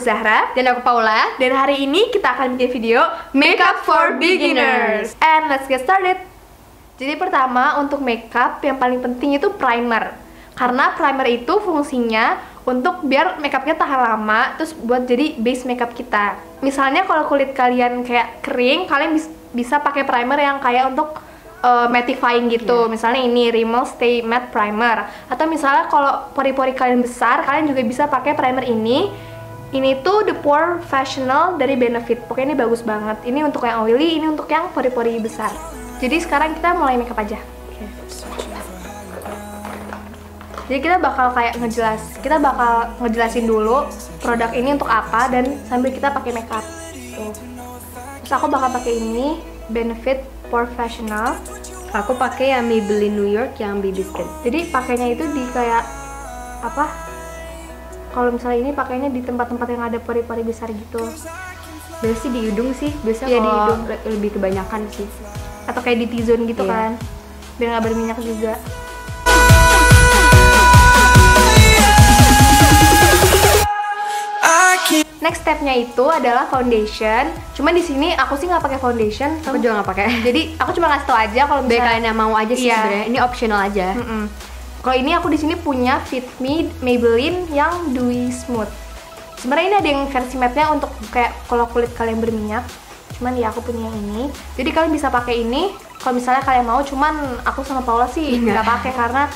Zahra. Dan aku Paula. Dan hari ini kita akan bikin video Makeup for Beginners. And let's get started. Jadi pertama, untuk makeup yang paling penting itu primer. Karena primer itu fungsinya untuk biar makeupnya tahan lama, terus buat jadi base makeup kita. Misalnya kalau kulit kalian kayak kering, kalian bisa pakai primer yang kayak untuk mattifying gitu. Misalnya ini Rimmel Stay Matte Primer. Atau misalnya kalau pori-pori kalian besar, kalian juga bisa pakai primer ini. Ini tuh The Pore Professional dari Benefit. Pokoknya ini bagus banget. Ini untuk yang oily, ini untuk yang pori-pori besar. Jadi sekarang kita mulai makeup aja. Jadi kita bakal ngejelasin dulu produk ini untuk apa dan sambil kita pakai makeup. Tuh. Terus aku bakal pakai ini Benefit Professional. Aku pakai yang Maybelline New York yang BB Skin. Jadi pakainya itu di kayak apa? Kalau misalnya ini pakainya di tempat-tempat yang ada pori-pori besar gitu. Biasanya sih di hidung sih, biasanya di hidung lebih kebanyakan sih. Atau kayak di T-zone gitu kan, biar nggak berminyak juga. Next stepnya itu adalah foundation. Cuman di sini aku sih nggak pakai foundation. Aku juga nggak pakai. Jadi aku cuma ngasih tau aja kalau misalnya kalian yang mau aja sih sebenarnya. Ini optional aja. Kalau ini aku di sini punya Fit Me Maybelline yang Dewy Smooth. Sebenarnya ini ada yang versi matte-nya untuk kayak kalau kulit kalian berminyak. Cuman ya aku punya yang ini. Jadi kalian bisa pakai ini kalau misalnya kalian mau. Cuman aku sama Paula sih nggak pakai karena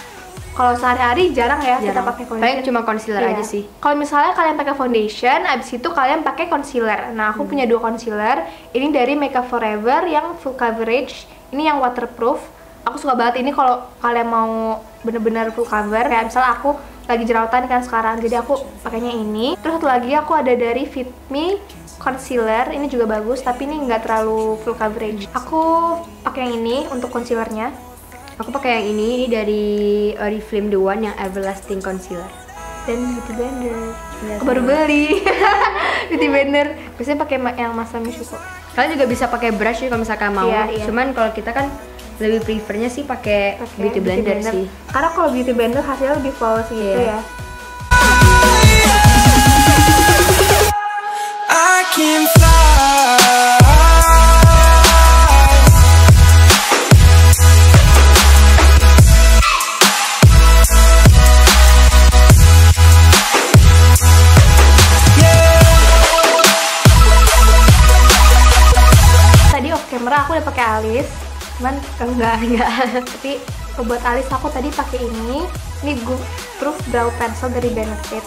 kalau sehari-hari jarang ya kita pakai foundation. Paling cuma concealer aja sih. Kalau misalnya kalian pakai foundation, abis itu kalian pakai concealer. Nah, aku punya 2 concealer. Ini dari Makeup Forever yang full coverage. Ini yang waterproof. Aku suka banget ini kalau kalian mau bener-bener full cover. Kayak misalnya aku lagi jerawatan kan sekarang, jadi aku pakainya ini. Terus satu lagi aku ada dari Fit Me concealer. Ini juga bagus, tapi ini nggak terlalu full coverage. Aku pakai yang ini untuk concealernya. Aku pakai yang ini dari Oriflame The One yang Everlasting Concealer. Dan Beauty Blender. Aku baru beli. Beauty Blender. Biasanya pakai yang Masami Shuko. Kalian juga bisa pakai brush kalau misalkan mau. Cuman kalau kita kan lebih prefernya sih pakai Beauty Blender sih. Karena kalau Beauty Blender hasilnya lebih flawless gitu ya. I can fly. Aku udah pakai alis, cuman enggak. Tapi buat alis aku tadi pakai ini Goof Proof Brow Pencil dari Benefit.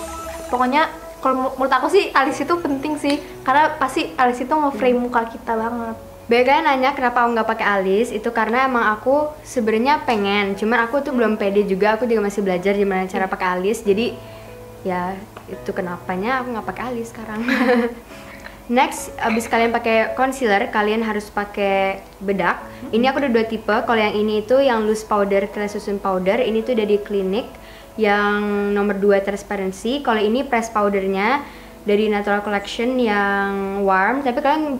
Pokoknya kalau menurut aku sih alis itu penting sih, karena pasti alis itu nge-frame muka kita banget. Banyak kalian nanya kenapa aku nggak pakai alis, itu karena emang aku sebenarnya pengen, cuman aku tuh belum pede juga. Aku juga masih belajar gimana cara pakai alis, jadi ya itu kenapanya aku nggak pakai alis sekarang. Next, abis kalian pakai concealer, kalian harus pakai bedak. Ini aku ada 2 tipe. Kalau yang ini itu yang loose powder, susun powder. Ini tuh dari Clinique yang nomor 2 transparency. Kalau ini press powdernya dari Natural Collection yang warm. Tapi kalian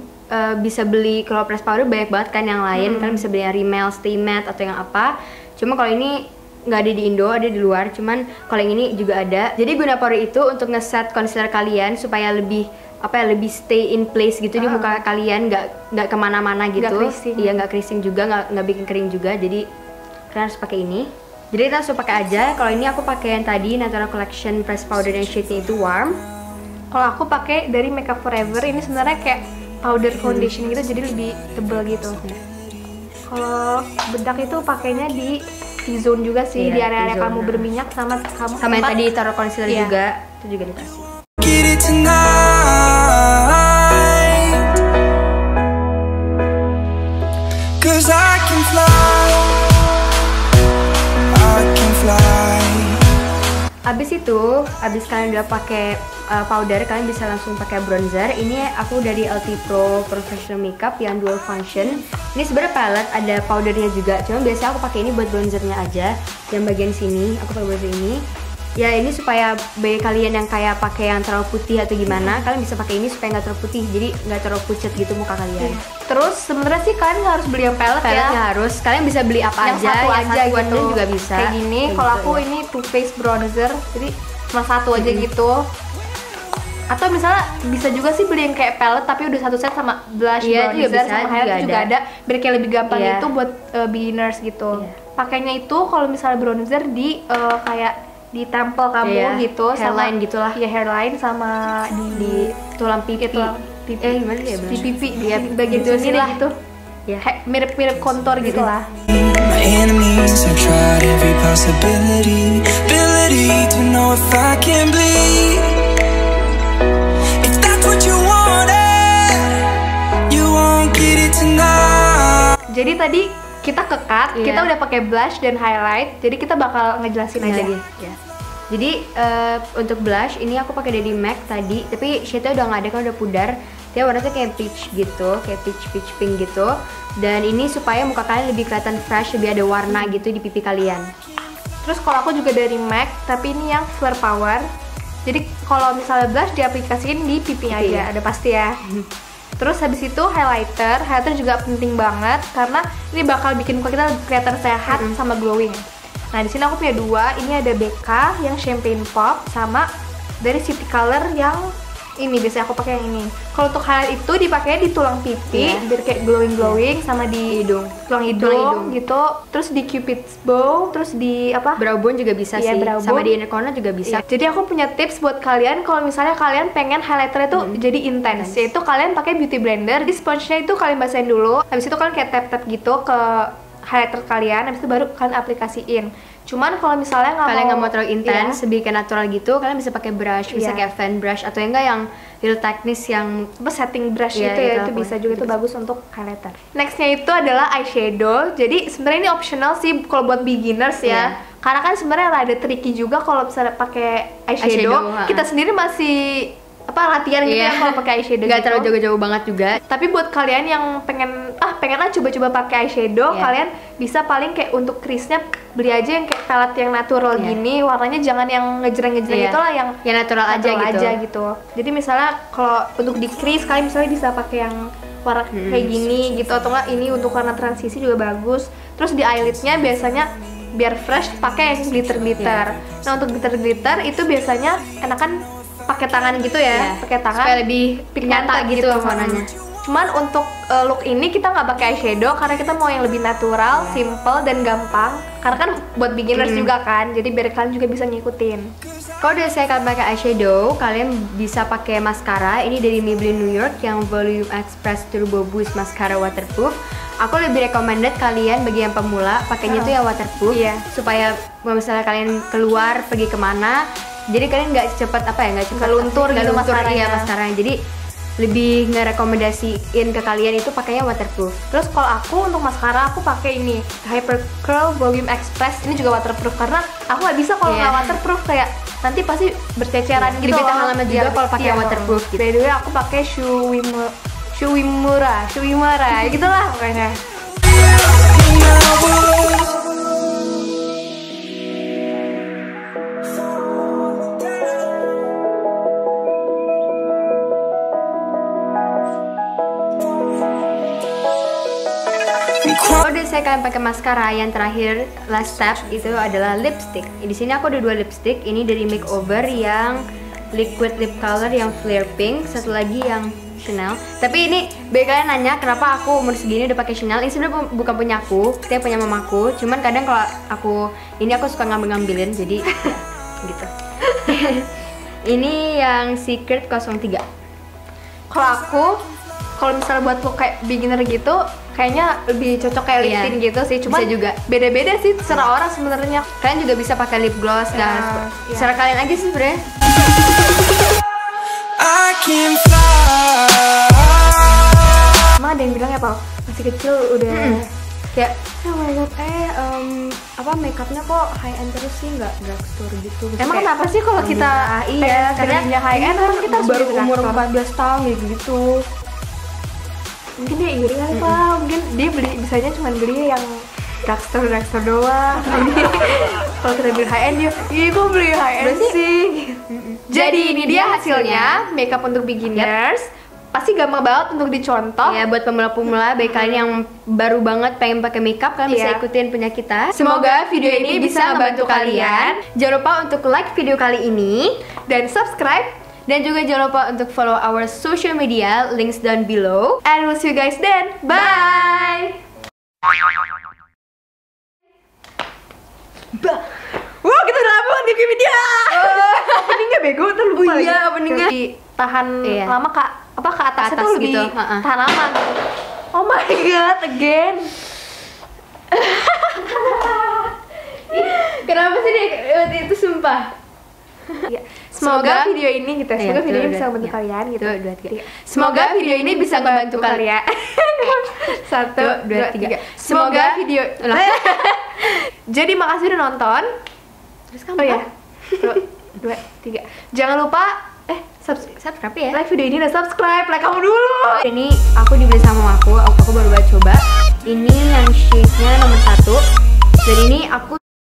bisa beli, kalau press powder banyak banget kan yang lain. Kalian bisa beli yang Rimmel Stay Matte atau yang apa. Cuma kalau ini nggak ada di Indo, ada di luar. Cuman kalau yang ini juga ada. Jadi guna powder itu untuk ngeset concealer kalian supaya lebih lebih stay in place gitu di muka kalian, nggak kemana-mana gitu. Iya, nggak creasing juga, nggak bikin kering juga. Jadi kalian harus pakai ini. Jadi kita langsung pakai aja. Kalau ini aku pakai yang tadi Natural Collection press powder yang shade-nya itu warm. Kalau aku pakai dari Makeup Forever, ini sebenarnya kayak powder foundation gitu, jadi lebih tebal gitu. Kalau bedak itu pakainya di T-zone juga sih, di area-area kamu berminyak sama yang tadi taruh concealer juga, itu juga dikasih. Abis kalian udah pakai powder, kalian bisa langsung pakai bronzer. Ini aku dari LT Pro Professional Makeup yang dual function. Ini sebenarnya palette, ada powdernya juga. Cuma biasanya aku pakai ini buat bronzernya aja. Yang bagian sini aku pakai bronzer ini. Ya ini supaya bagi kalian yang kayak pakai yang terlalu putih atau gimana, kalian bisa pakai ini supaya nggak terlalu putih, jadi nggak terlalu pucat gitu muka kalian. Terus sebenarnya sih kalian nggak harus beli yang palette ya. Nggak harus, kalian bisa beli apa yang aja, satu aja gitu juga bisa. Kayak gini, kalau aku ini Too Faced bronzer, jadi cuma satu aja gitu. Atau misalnya bisa juga sih beli yang kayak palette tapi udah satu set sama blush, Iya, itu juga bronzer, bisa, sama highlight juga ada. Biar kayak lebih gampang Iya. itu buat beginners gitu. Iya. Pakainya itu kalau misalnya bronzer di kayak di tempel kamu Iya, gitu, hairline sama, gitulah. Iya, hairline sama Di tulang pipi. ya, tulang pipi. Gimana ya Di pipi, Iya, di bagian gitu sini lah. gitu. Ya. Mirip-mirip kontur gitu lah. My enemies have tried every possibility, ability to know if I can bleed. If that's what you wanted, you won't get it tonight. Jadi tadi kita ke cut, Iya. kita udah pakai blush dan highlight. Jadi kita bakal ngejelasin aja. Lagi. Ya. Jadi untuk blush ini aku pakai dari MAC tadi, tapi shade-nya udah nggak ada kan udah pudar. Dia warnanya kayak peach gitu, kayak peach pink gitu. Dan ini supaya muka kalian lebih kelihatan fresh, lebih ada warna gitu di pipi kalian. Terus kalau aku juga dari MAC, tapi ini yang Flare Power. Jadi kalau misalnya blush diaplikasiin di pipinya Pipi, aja, ya. ada pasti ya. Terus habis itu highlighter juga penting banget karena ini bakal bikin muka kita kelihatan sehat sama glowing. Nah di sini aku punya dua, ini ada BK yang Champagne Pop sama dari City Color yang ini biasanya aku pakai yang ini. Kalau untuk highlight itu dipakai di tulang pipi, Iya. biar kayak glowing sama di Hidung. tulang hidung gitu. Terus di Cupid's bow, terus di apa? Brow bone juga bisa Iya, sih, brow sama bone. di inner corner juga bisa. Iya. Jadi aku punya tips buat kalian kalau misalnya kalian pengen highlighternya tuh jadi intens, yaitu kalian pakai beauty blender. Di sponge-nya itu kalian basahin dulu, habis itu kalian kayak tap-tap gitu ke highlighter kalian, habis itu baru kalian aplikasiin. Cuman kalau misalnya Kalian nggak mau terlalu intens, iya, lebih kayak natural gitu, kalian bisa pakai brush, bisa Iya. kayak fan brush atau enggak yang real technique yang apa setting brush Iya, gitu ya, itu itu apa? bisa juga, itu bagus untuk highlighter. Nextnya itu adalah eyeshadow. Jadi sebenarnya ini optional sih kalau buat beginners ya. Iya. Karena kan sebenarnya rada tricky juga kalau misalnya pakai eyeshadow. Eyeshadow, Kita sendiri masih latihan gitu Iya. ya kalau pakai eyeshadow nggak gitu. terlalu jauh-jauh banget juga. Tapi buat kalian yang pengen coba-coba pakai eyeshadow, Iya. kalian bisa paling kayak untuk crease-nya beli aja yang kayak palette yang natural Iya. gini, warnanya jangan yang ngejreng-ngejreng Iya. gitu lah, yang Ya natural aja gitu. Jadi misalnya kalau untuk di crease kalian misalnya bisa pakai yang warna kayak gini gitu, atau enggak ini untuk warna transisi juga bagus. Terus di eyelidnya biasanya biar fresh pakai yang glitter-glitter. Iya. Nah untuk glitter-glitter itu biasanya enakan pakai tangan gitu ya, Iya. pakai tangan Supaya lebih pigmented nyata gitu warnanya. Cuman untuk look ini kita nggak pakai eyeshadow karena kita mau yang lebih natural, simple dan gampang. Karena kan buat beginners juga kan, jadi biar kalian juga bisa ngikutin. Kalau udah saya kalian pakai eyeshadow, kalian bisa pakai mascara. Ini dari Maybelline New York yang Volume Express Turbo Boost Mascara Waterproof. Aku lebih recommended kalian bagi yang pemula pakainya tuh yang waterproof, Iya. supaya kalau misalnya kalian keluar pergi kemana, jadi kalian nggak cepet nggak cepet Nggak luntur gitu maskaranya. Iya, maskaranya. Jadi lebih ngerekomendasiin ke kalian itu pakainya waterproof. Terus kalau aku untuk maskara aku pakai ini Hyper Curl Volume Express, ini juga waterproof karena aku nggak bisa kalau Iya. nggak waterproof, kayak nanti pasti berceceran gitu. Lebih tahan loh. lama juga Iya, kalau pakai iya, waterproof gitu. By the way aku pakai Shuimura, gitulah pokoknya. Kalau udah saya kalian pakai maskara, yang terakhir last step itu adalah lipstick. Di sini aku ada dua lipstick. Ini dari Makeover yang liquid lip color yang flare pink, satu lagi yang Chanel. Tapi ini banyak kalian nanya kenapa aku umur segini udah pakai Chanel. Ini sebenarnya bukan punya aku, dia punya mamaku. Cuman kadang kalau aku suka ngambil-ngambilin, jadi ya, gitu. Ini yang Secret 03. Kalau aku, kalau misalnya buat look kayak beginner gitu, kayaknya lebih cocok kayak lip Iya, tint gitu sih. Cuman bisa juga. beda-beda sih terserah orang sebenarnya. Kalian juga bisa pakai lip gloss dan iya. secara kalian aja sih sebenarnya. I can fly. Emang ada yang bilang ya, Pak, masih kecil udah kayak Oh my god, makeupnya kok high end terus sih, nggak drugstore gitu. emang kenapa sih kalau kita iya, kerjanya high end, emang kita harus baru beli umur drugstore? 14 tahun gitu. Mungkin dia iri kali, Pak. Mungkin dia bisanya cuma beli yang drugstore doang. Kalau kita beli high end dia, ih gue beli high end Berarti- sih. Jadi ini dia hasilnya makeup untuk beginners. Pasti gampang banget untuk dicontoh. Ya buat pemula-pemula, baik kalian yang baru banget pengen pakai makeup, kalian bisa Iya. ikutin punya kita. Semoga video ini bisa ngebantu kalian. Jangan lupa untuk like video kali ini. Dan subscribe Dan juga jangan lupa untuk follow our social media, links down below. And we'll see you guys then. Bye. Wow, kita udah lama di video. Openingnya bego, tuh lupa. Oh iya, openingnya. Tahan lama kak, apa ke atas Atas itu lebih gitu, tahan lama gitu. Oh my god, again. Kenapa sih dia itu sumpah? Ya, semoga video ini gitu, semoga video ini bisa membantu kalian gitu. 2, 3. Semoga video ini bisa membantu kalian. 1, 2, 3. Semoga video. Jadi makasih udah nonton. Terus kamu ya. 1, 2, 3. Jangan lupa subscribe ya. like video ini dan subscribe. Like kamu dulu. Ini aku dibeli sama aku baru banget coba. Ini yang shade-nya nomor 1. Dan ini aku